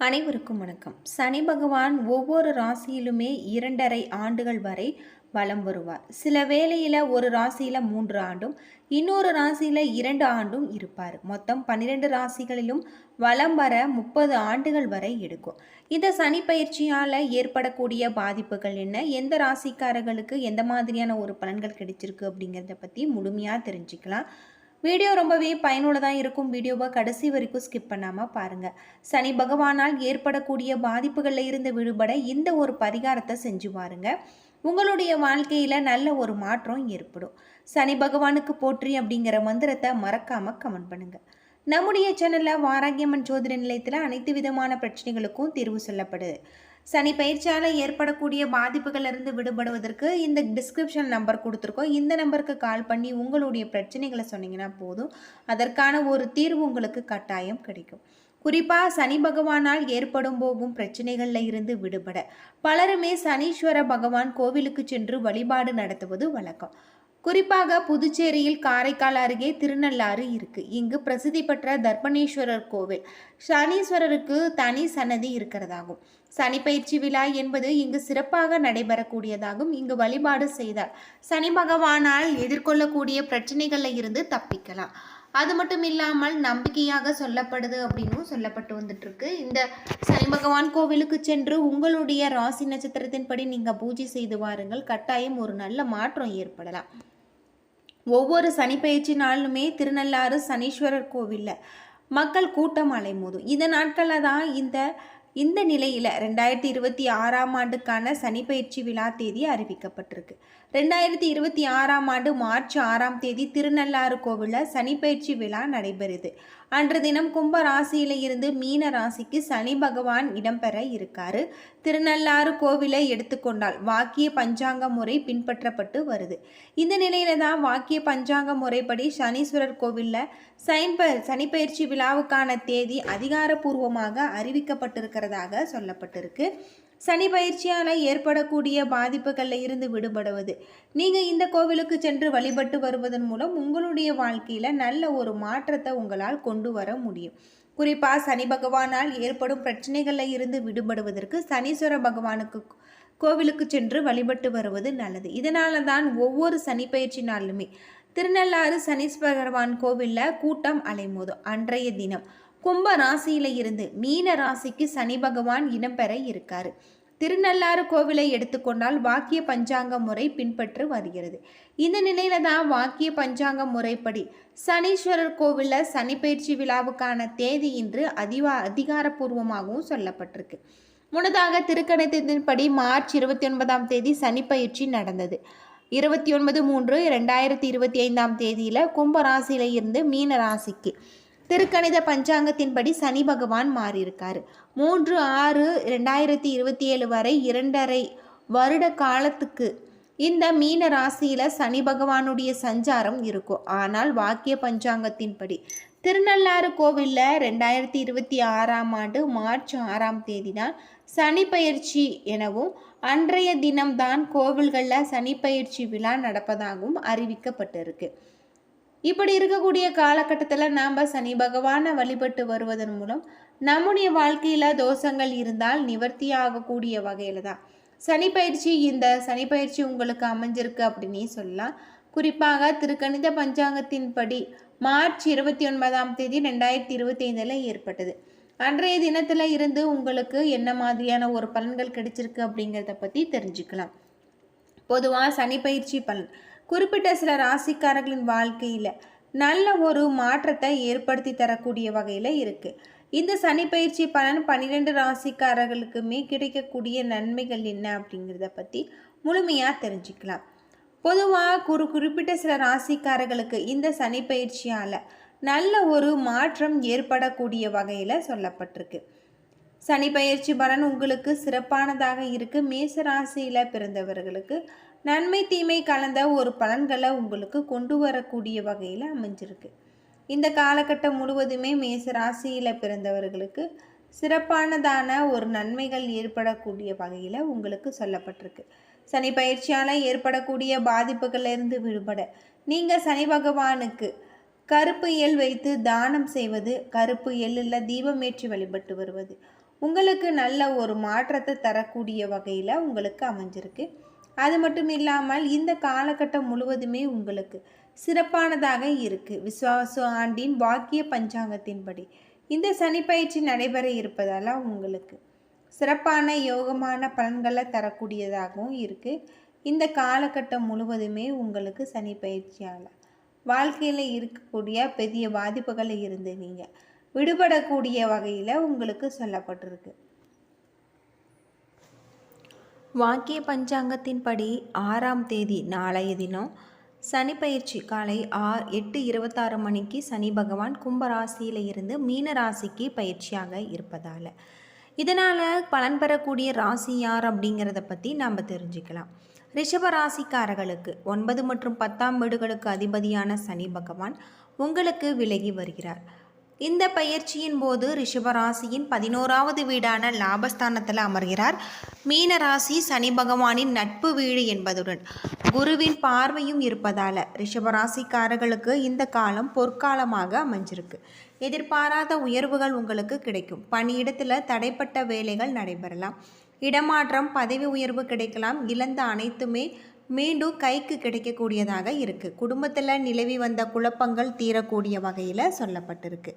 அனைவருக்கும் வணக்கம். சனி பகவான் ஒவ்வொரு ராசியிலுமே 2.5 ஆண்டுகள் வரை வலம் வருவார். சில வேளையில ஒரு ராசியில 3 ஆண்டும், இன்னொரு ராசியில 2 ஆண்டும் இருப்பார். மொத்தம் 12 ராசிகளிலும் வலம் வர 30 ஆண்டுகள் வரை எடுக்கும். இந்த சனி பயிற்சியால ஏற்படக்கூடிய பாதிப்புகள் என்ன? எந்த ராசிக்காரர்களுக்கு எந்த மாதிரியான ஒரு பலன்கள் கிடைச்சிருக்கு அப்படிங்கிறத பத்தி முழுமையா தெரிஞ்சுக்கலாம். வீடியோ ரொம்பவே பயனுள்ளதாக இருக்கும். வீடியோவை கடைசி வரைக்கும் ஸ்கிப் பண்ணாமல் பாருங்கள். சனி பகவானால் ஏற்படக்கூடிய பாதிப்புகளில் இருந்து விடுபட இந்த ஒரு பரிகாரத்தை செஞ்சு பாருங்க. உங்களுடைய வாழ்க்கையில் நல்ல ஒரு மாற்றம் ஏற்படும். சனி பகவானுக்கு போற்றி அப்படிங்கிற மந்திரத்தை மறக்காமல் கமெண்ட் பண்ணுங்கள். நம்முடைய சேனலில் வாராகியம்மன் ஜோதிட நிலையத்தில் அனைத்து விதமான பிரச்சனைகளுக்கும் தீர்வு சொல்லப்படுது. சனி பயிற்சியால் ஏற்படக்கூடிய பாதிப்புகளிலிருந்து விடுபடுவதற்கு இந்த டிஸ்கிரிப்ஷன் நம்பர் கொடுத்துருக்கோம். இந்த நம்பருக்கு கால் பண்ணி உங்களுடைய பிரச்சனைகளை சொன்னீங்கன்னா போதும். அதற்கான ஒரு தீர்வு உங்களுக்கு கட்டாயம் கிடைக்கும். குறிப்பாக சனி பகவானால் ஏற்படும் போகும் பிரச்சனைகளில் இருந்து விடுபட பலருமே சனீஸ்வர பகவான் கோவிலுக்கு சென்று வழிபாடு நடத்துவது வழக்கம். குறிப்பாக புதுச்சேரியில் காரைக்கால் அருகே திருநள்ளாறு இருக்கு. இங்கு பிரசித்தி பெற்ற தர்ப்பணேஸ்வரர் கோவில் சனீஸ்வரருக்கு தனி சன்னதி இருக்கிறதாகும். சனி பயிற்சி விழா என்பது இங்கு சிறப்பாக நடைபெறக்கூடியதாகும். இங்கு வழிபாடு செய்தால் சனி பகவானால் எதிர்கொள்ளக்கூடிய பிரச்சனைகளில் இருந்து தப்பிக்கலாம். அது மட்டும் இல்லாமல் நம்பிக்கையாக சொல்லப்படுது அப்படின்னும் சொல்லப்பட்டு வந்துட்டு இருக்கு. இந்த சனி பகவான் கோவிலுக்கு சென்று உங்களுடைய ராசி நட்சத்திரத்தின்படி நீங்கள் பூஜை செய்து வாருங்கள். கட்டாயம் ஒரு நல்ல மாற்றம் ஏற்படலாம். ஒவ்வொரு சனி பயிற்சி நாளுமே திருநள்ளாறு சனீஸ்வரர் கோவிலில் மக்கள் கூட்டம் அலைமோதும். இந்த நாட்களில் தான் இந்த நிலையில் 2026ஆம் ஆண்டுக்கான சனிப்பயிற்சி விழா தேதி அறிவிக்கப்பட்டிருக்கு. 2026ஆம் ஆண்டு மார்ச் 6ஆம் தேதி திருநள்ளாறு கோவிலில் சனிப்பயிற்சி விழா நடைபெறுது. அன்று தினம் கும்ப ராசியில இருந்து மீன ராசிக்கு சனி பகவான் இடம்பெற இருக்காரு. திருநள்ளாறு கோவிலை எடுத்துக்கொண்டால் வாக்கிய பஞ்சாங்க முறை பின்பற்றப்பட்டு வருது. இந்த நிலையில தான் வாக்கிய பஞ்சாங்க முறைப்படி சனீஸ்வரர் கோவிலில் சனிப்பயிற்சி விழாவுக்கான தேதி அதிகாரப்பூர்வமாக அறிவிக்கப்பட்டிருக்கிறதாக சொல்லப்பட்டிருக்கு. சனி பயிற்சியால் ஏற்படக்கூடிய பாதிப்புகளில் இருந்து விடுபடுவது. நீங்கள் இந்த கோவிலுக்கு சென்று வழிபட்டு வருவதன் மூலம் உங்களுடைய வாழ்க்கையில் நல்ல ஒரு மாற்றத்தை உங்களால் கொண்டு வர முடியும். குறிப்பாக சனி பகவானால் ஏற்படும் பிரச்சனைகளில் இருந்து விடுபடுவதற்கு சனீஸ்வர பகவானுக்கு கோவிலுக்கு சென்று வழிபட்டு வருவது நல்லது. இதனால தான் ஒவ்வொரு சனி பயிற்சி நாளுமே திருநள்ளாறு சனீஸ்வர பகவான் கோவிலில் கூட்டம் அலைமோதும். அன்றைய தினம் கும்ப ராசியில இருந்து மீன ராசிக்கு சனி பகவான் இடம்பெற இருக்காரு. திருநள்ளாறு கோவிலை எடுத்துக்கொண்டால் வாக்கிய பஞ்சாங்க முறை பின்பற்று வருகிறது. இந்த நிலையில தான் வாக்கிய பஞ்சாங்க முறைப்படி சனீஸ்வரர் கோவிலில் சனி பயிற்சி விழாவுக்கான தேதி இன்று அதிகாரப்பூர்வமாகவும் சொல்லப்பட்டிருக்கு. முன்னதாக திருக்கணிதத்தின்படி மார்ச் 29ஆம் தேதி சனி பயிற்சி நடந்தது. 29/3/2025ஆம் தேதியில கும்ப ராசியில இருந்து மீன ராசிக்கு திருக்கணித பஞ்சாங்கத்தின்படி சனி பகவான் மாறியிருக்காரு. 3/6/2027 வரை 2.5 வருட காலத்துக்கு இந்த மீன ராசியில சனி பகவானுடைய சஞ்சாரம் இருக்கும். ஆனால் வாக்கிய பஞ்சாங்கத்தின்படி திருநள்ளாறு கோவிலில் 2026ஆம் ஆண்டு மார்ச் 6ஆம் தேதி தான் சனி பயிற்சி எனவும் அன்றைய தினம்தான் கோவில்களில் சனி பயிற்சி விழா நடப்பதாகவும் அறிவிக்கப்பட்டிருக்கு. இப்படி இருக்கக்கூடிய காலகட்டத்தில் நாம் சனி பகவானை வழிபட்டு வருவதன் மூலம் நம்முடைய வாழ்க்கையில் தோஷங்கள் இருந்தால் நிவர்த்தி ஆகக்கூடிய வகையில் தான் இந்த சனி பயிற்சி உங்களுக்கு அமைஞ்சிருக்கு அப்படின்னு சொல்லலாம். குறிப்பாக திருக்கணித பஞ்சாங்கத்தின்படி மார்ச் 29ஆம் தேதி 2025 ஏற்பட்டது. அன்றைய தினத்தில் இருந்து உங்களுக்கு என்ன மாதிரியான ஒரு பலன்கள் கிடைச்சிருக்கு அப்படிங்கிறத பற்றி தெரிஞ்சுக்கலாம். பொதுவாக சனி பயிற்சி பலன் குறிப்பிட்ட சில ராசிக்காரர்களின் வாழ்க்கையில் நல்ல ஒரு மாற்றத்தை ஏற்படுத்தி தரக்கூடிய வகையில் இருக்குது. இந்த சனி பயிற்சி பலன் 12 ராசிக்காரர்களுக்குமே கிடைக்கக்கூடிய நன்மைகள் என்ன அப்படிங்கிறத பற்றி முழுமையாக தெரிஞ்சுக்கலாம். பொதுவாக குறிப்பிட்ட சில ராசிக்காரர்களுக்கு இந்த சனி பயிற்சியால் நல்ல ஒரு மாற்றம் ஏற்படக்கூடிய வகையில் சொல்லப்பட்டிருக்கு. சனி பயிற்சி பலன் உங்களுக்கு சிறப்பானதாக இருக்குது. மேச ராசியில் பிறந்தவர்களுக்கு நன்மை தீமை கலந்த ஒரு பலன்களை உங்களுக்கு கொண்டு வரக்கூடிய வகையில் அமைஞ்சிருக்கு. இந்த காலகட்டம் முழுவதுமே மேச ராசியில் பிறந்தவர்களுக்கு சிறப்பானதான ஒரு நன்மைகள் ஏற்படக்கூடிய வகையில் உங்களுக்கு சொல்லப்பட்டிருக்கு. சனி பயிற்சியால் ஏற்படக்கூடிய பாதிப்புகளிலிருந்து விடுபட நீங்கள் சனி பகவானுக்கு கருப்பு எள் வைத்து தானம் செய்வது, கருப்பு எள்ளில் தீபமேற்றி வழிபட்டு வருவது உங்களுக்கு நல்ல ஒரு மாற்றத்தை தரக்கூடிய வகையில் உங்களுக்கு அமைஞ்சிருக்கு. அது மட்டும் இல்லாமல் இந்த காலகட்டம் முழுவதுமே உங்களுக்கு சிறப்பானதாக இருக்குது. விசுவாச ஆண்டின் வாக்கிய பஞ்சாங்கத்தின்படி இந்த சனி பயிற்சி நடைபெற இருப்பதால் உங்களுக்கு சிறப்பான யோகமான பலன்களை தரக்கூடியதாகவும் இருக்குது. இந்த காலகட்டம் முழுவதுமே உங்களுக்கு சனி பயிற்சியால் வாழ்க்கையில் இருக்கக்கூடிய பெரிய பாதிப்புகளை இருந்து நீங்கள் விடுபடக்கூடிய வகையில் உங்களுக்கு சொல்லப்பட்டிருக்கு. வாக்கிய பஞ்சாங்கத்தின்படி 6ஆம் தேதி நாளைய தினம் சனி பயிற்சி காலை 8:26 மணிக்கு சனி பகவான் கும்பராசியில் இருந்து மீன ராசிக்கு பயிற்சியாக இருப்பதால் இதனால் பலன் பெறக்கூடிய ராசி யார் அப்படிங்கிறத பற்றி நாம் தெரிஞ்சுக்கலாம். ரிஷப ராசிக்காரர்களுக்கு 9 மற்றும் 10ஆம் வீடுகளுக்கு அதிபதியான சனி பகவான் உங்களுக்கு விலகி வருகிறார். இந்த பயிற்சியின் போது ரிஷபராசியின் 11ஆவது வீடான லாபஸ்தானத்தில் அமர்கிறார். மீன ராசி சனி பகவானின் நட்பு வீடு என்பதுடன் குருவின் பார்வையும் இருப்பதால் ரிஷபராசிக்காரர்களுக்கு இந்த காலம் பொற்காலமாக அமைஞ்சிருக்கு. எதிர்பாராத உயர்வுகள் உங்களுக்கு கிடைக்கும். பணியிடத்தில் தடைப்பட்ட வேலைகள் நடைபெறலாம். இடமாற்றம், பதவி உயர்வு கிடைக்கலாம். இழந்த அனைத்துமே மீண்டும் கைக்கு கிடைக்கக்கூடியதாக இருக்குது. குடும்பத்தில் நிலவி வந்த குழப்பங்கள் தீரக்கூடிய வகையில் சொல்லப்பட்டிருக்கு.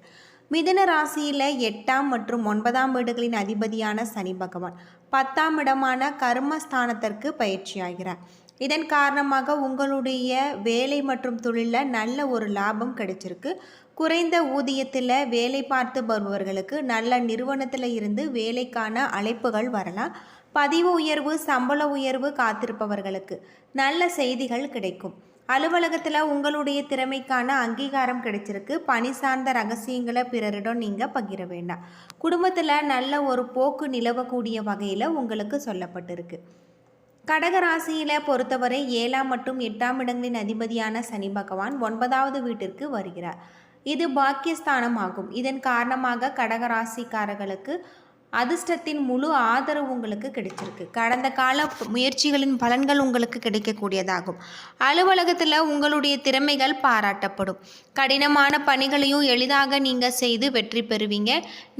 மிதுன ராசியில் 8ஆம் மற்றும் 9ஆம் வீடுகளின் அதிபதியான சனி பகவான் 10ஆம் இடமான கர்மஸ்தானத்திற்கு பயிற்சியாகிறார். இதன் காரணமாக உங்களுடைய வேலை மற்றும் தொழிலில் நல்ல ஒரு லாபம் கிடைச்சிருக்கு. குறைந்த ஊதியத்தில் வேலை பார்த்து வருபவர்களுக்கு நல்ல நிறுவனத்தில் இருந்து வேலைக்கான அழைப்புகள் வரலாம். பதிவு உயர்வு, சம்பள உயர்வு காத்திருப்பவர்களுக்கு நல்ல செய்திகள் கிடைக்கும். அலுவலகத்தில் உங்களுடைய திறமைக்கான அங்கீகாரம் கிடைச்சிருக்கு. பணி சார்ந்த ரகசியங்களை பிறரிடம் நீங்கள் பகிர வேண்டாம். குடும்பத்தில் நல்ல ஒரு போக்கு நிலவக்கூடிய வகையில் உங்களுக்கு சொல்லப்பட்டிருக்கு. கடகராசியில் பொறுத்தவரை 7ஆம் மற்றும் 8ஆம் இடங்களின் அதிபதியான சனி பகவான் 9ஆவது வீட்டிற்கு வருகிறார். இது பாக்கியஸ்தானம் ஆகும். இதன் காரணமாக கடகராசிக்காரர்களுக்கு அதிர்ஷ்டத்தின் முழு ஆதரவு உங்களுக்கு கிடைச்சிருக்கு. கடந்த கால முயற்சிகளின் பலன்கள் உங்களுக்கு கிடைக்கக்கூடியதாகும். அலுவலகத்தில் உங்களுடைய திறமைகள் பாராட்டப்படும். கடினமான பணிகளையும் எளிதாக நீங்கள் செய்து வெற்றி பெறுவீங்க.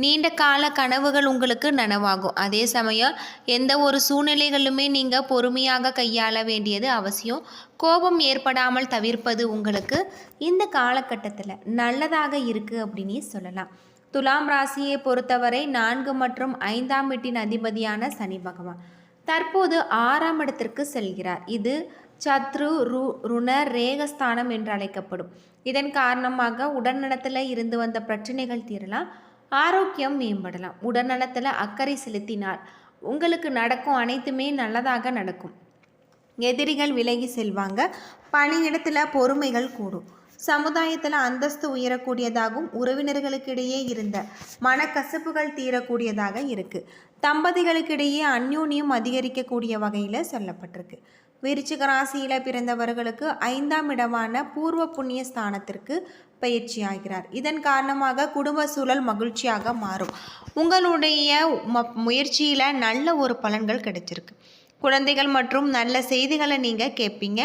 நீண்ட கால கனவுகள் உங்களுக்கு நனவாகும். அதே சமயம் எந்த ஒரு சூழ்நிலைகளுமே நீங்கள் பொறுமையாக கையாள வேண்டியது அவசியம். கோபம் ஏற்படாமல் தவிர்ப்பது உங்களுக்கு இந்த காலகட்டத்தில் நல்லதாக இருக்குது அப்படின்னு சொல்லலாம். துலாம் ராசியை பொறுத்தவரை 4 மற்றும் 5ஆம் வீட்டின் அதிபதியான சனி பகவான் தற்போது 6ஆம் இடத்திற்கு செல்கிறார். இது சத்ரு ருண ரேகஸ்தானம் என்று அழைக்கப்படும். இதன் காரணமாக உடல்நலத்தில் இருந்து வந்த பிரச்சனைகள் தீரலாம். ஆரோக்கியம் மேம்படலாம். உடல்நலத்தில் அக்கறை செலுத்தினால் உங்களுக்கு நடக்கும் அனைத்துமே நல்லதாக நடக்கும். எதிரிகள் விலகி செல்வாங்க. பணியிடத்தில் பொறுமைகள் கூடும். சமுதாயத்தில் அந்தஸ்து உயரக்கூடியதாகவும் உறவினர்களுக்கிடையே இருந்த மனக்கசப்புகள் தீரக்கூடியதாக இருக்குது. தம்பதிகளுக்கிடையே அந்யோன்யம் அதிகரிக்கக்கூடிய வகையில் சொல்லப்பட்டிருக்கு. விருச்சிக ராசியில் பிறந்தவர்களுக்கு 5ஆம் இடமான பூர்வ புண்ணிய ஸ்தானத்திற்கு பயிற்சியாகிறார். இதன் காரணமாக குடும்ப சூழல் மகிழ்ச்சியாக மாறும். உங்களுடைய முயற்சியில் நல்ல ஒரு பலன்கள் கிடைச்சிருக்கு. குழந்தைகள் மற்றும் நல்ல செய்திகளை நீங்கள் கேட்பீங்க.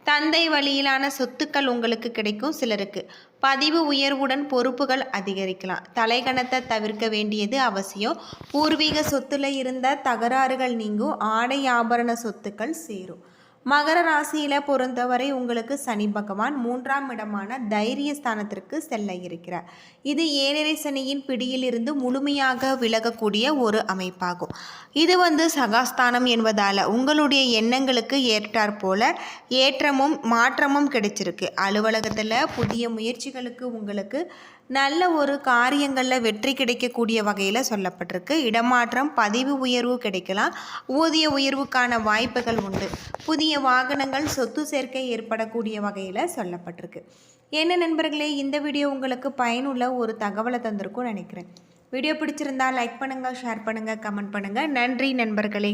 தந்தை வழியிலான சொத்துக்கள் உங்களுக்கு கிடைக்கும். சிலருக்கு பதிவு உயர்வுடன் பொறுப்புகள் அதிகரிக்கலாம். தலைகணத்தை தவிர்க்க வேண்டியது அவசியம். பூர்வீக சொத்துல இருந்த தகராறுகள் நீங்கும். ஆடை ஆபரண சொத்துக்கள் சேரும். மகர ராசியில் பொறுத்தவரை உங்களுக்கு சனி பகவான் 3ஆம் இடமான தைரியஸ்தானத்திற்கு செல்ல இருக்கிறார். இது 7.5 சனியின் பிடியிலிருந்து முழுமையாக விலகக்கூடிய ஒரு அமைப்பாகும். இது சகாஸ்தானம் என்பதால் உங்களுடைய எண்ணங்களுக்கு ஏற்றாற்போல ஏற்றமும் மாற்றமும் கிடைச்சிருக்கு. அலுவலகத்தில் புதிய முயற்சிகளுக்கு உங்களுக்கு நல்ல ஒரு காரியங்களில் வெற்றி கிடைக்கக்கூடிய வகையில் சொல்லப்பட்டிருக்கு. இடமாற்றம், பதிவு உயர்வு கிடைக்கலாம். ஊதிய உயர்வுக்கான வாய்ப்புகள் உண்டு. புதிய வாகனங்கள், சொத்து சேர்க்கை ஏற்படக்கூடிய வகையில் சொல்லப்பட்டிருக்கு. என்ன நண்பர்களே, இந்த வீடியோ உங்களுக்கு பயனுள்ள ஒரு தகவலை தந்திருக்கும்னு நினைக்கிறேன். வீடியோ பிடிச்சிருந்தா லைக் பண்ணுங்கள், ஷேர் பண்ணுங்கள், கமெண்ட் பண்ணுங்கள். நன்றி நண்பர்களே.